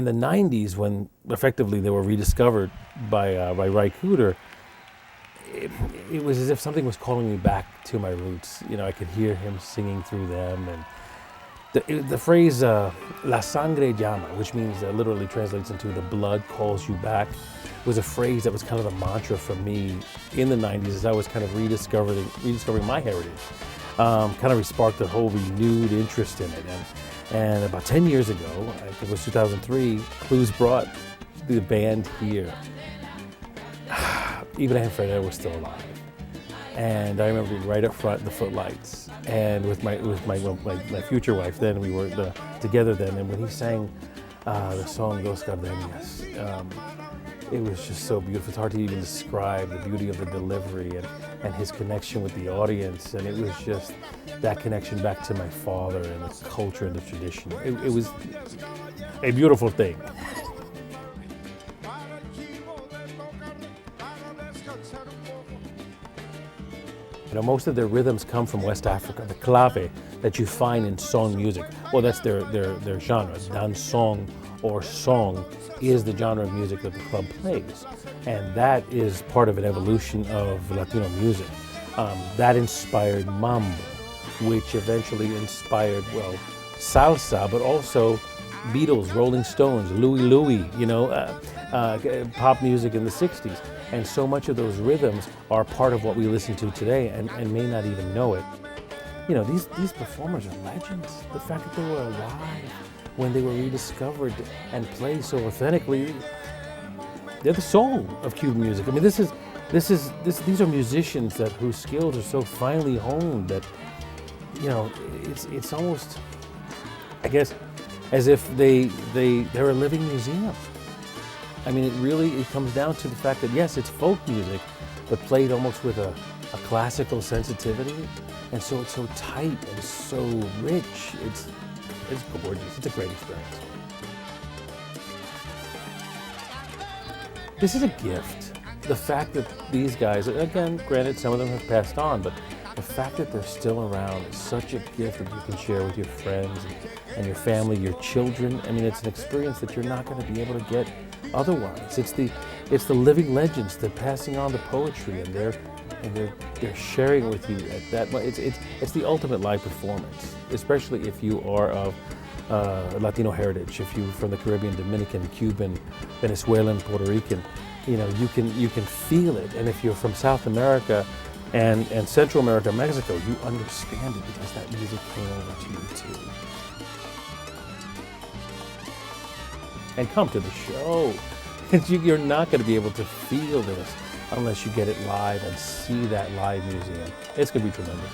In the 90s, when effectively they were rediscovered by Ry Cooder, it was as if something was calling me back to my roots. You know, I could hear him singing through them, and the phrase "La sangre llama," which means literally translates into "the blood calls you back," was a phrase that was kind of the mantra for me in the 90s as I was kind of rediscovering my heritage. Kind of sparked a whole renewed interest in it. And about 10 years ago, I think it was 2003, Clues brought the band here. Ibrahim and Freda were still alive. And I remember being right up front in the footlights, and with my future wife then, we were together then, and when he sang the song Dos Gardenias, it was just so beautiful. It's hard to even describe the beauty of the delivery and his connection with the audience, and it was just that connection back to my father and the culture and the tradition. It was a beautiful thing. You know, most of their rhythms come from West Africa. The clave that you find in song music, well, that's their genre. Dansong or song is the genre of music that the club plays. And that is part of an evolution of Latino music. That inspired mambo, which eventually inspired, well, salsa, but also Beatles, Rolling Stones, Louie, you know, pop music in the 60s. And so much of those rhythms are part of what we listen to today and may not even know it. You know, these performers are legends. The fact that they were alive when they were rediscovered and played so authentically, they're the soul of Cuban music. I mean, these are musicians whose skills are so finely honed that, you know, it's almost, I guess, as if they're a living museum. I mean, it comes down to the fact that, yes, it's folk music, but played almost with a classical sensitivity. And so it's so tight and so rich. It's gorgeous. It's a great experience. This is a gift. The fact that these guys, again, granted, some of them have passed on, but the fact that they're still around is such a gift that you can share with your friends and your family, your children. I mean, it's an experience that you're not going to be able to get otherwise. It's the living legends. They're passing on the poetry, and they're sharing it with you at that. It's the ultimate live performance, especially if you are of Latino heritage. If you're from the Caribbean, Dominican, Cuban, Venezuelan, Puerto Rican, you know, you can feel it. And if you're from South America and Central America, Mexico, you understand it because that music came over to you too. And come to the show. You're not going to be able to feel this unless you get it live and see that live museum. It's going to be tremendous.